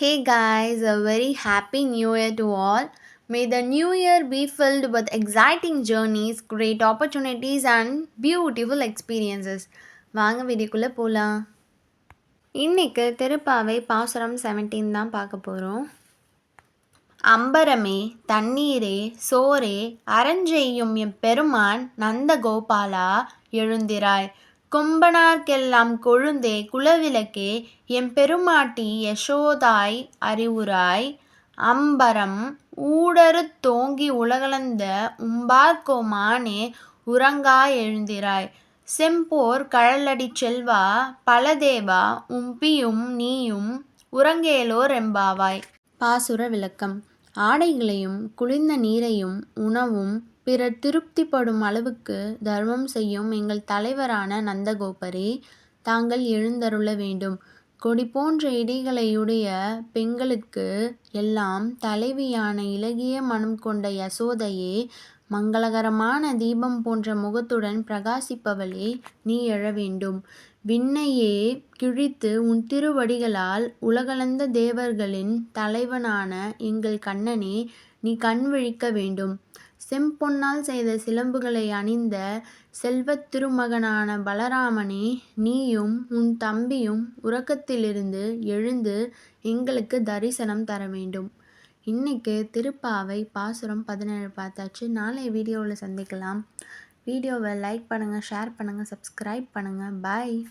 Hey guys, a very happy new year to all. May the new year be filled with exciting journeys, great opportunities, and beautiful experiences. வாங்க வீடியோக்குள்ளே போகலாம். இன்னைக்கு திருப்பாவை பாசுரம் 17 தான் பார்க்க போகிறோம். அம்பரமே தண்ணீரே சோரே அரஞ்செய்யும் எம்பெருமான் நந்தகோபாலா எழுந்திராய். கும்பனார்க்கெல்லாம் கொழுந்தே குலவிளக்கே எம்பெருமாட்டி யசோதாய் அறிவுராய். அம்பரம் ஊடறுத் தோங்கி உலகளந்த உம்பார்க்கோமானே உறங்கா எழுந்திராய். செம்போர் கழலடிச் செல்வா பலதேவா உம்பியும் நீயும் உறங்கேலோர் எம்பாவாய். பாசுர விளக்கம். ஆடைகளையும் குளிர்ந்த நீரையும் உணவும் பிறர் திருப்திப்படும் அளவுக்கு தர்மம் செய்யும் எங்கள் தலைவரான நந்தகோபரே, தாங்கள் எழுந்தருள வேண்டும். கொடி போன்ற இடைகளையுடைய பெண்களுக்கு எல்லாம் தலைவியான இளகிய மனம் கொண்ட யசோதையே, மங்களகரமான தீபம் போன்ற முகத்துடன் பிரகாசிப்பவளே, நீ எழ வேண்டும். விண்ணையே கிழித்து உன் திருவடிகளால் உலகளந்த தேவர்களின் தலைவனான எங்கள் கண்ணனே, நீ கண் விழிக்க வேண்டும். செம்பொன்னால் செய்த சிலம்புகளை அணிந்த செல்வத் திருமகனான பலராமனே, நீயும் உன் தம்பியும் உறக்கத்திலிருந்து எழுந்து எங்களுக்கு தரிசனம் தர வேண்டும். இன்னைக்கு திருப்பாவை பாசுரம் 17 பார்த்தாச்சு. நாளைய வீடியோவில் சந்திக்கலாம். வீடியோவை லைக் பண்ணுங்கள், ஷேர் பண்ணுங்கள், சப்ஸ்கிரைப் பண்ணுங்கள். பாய்.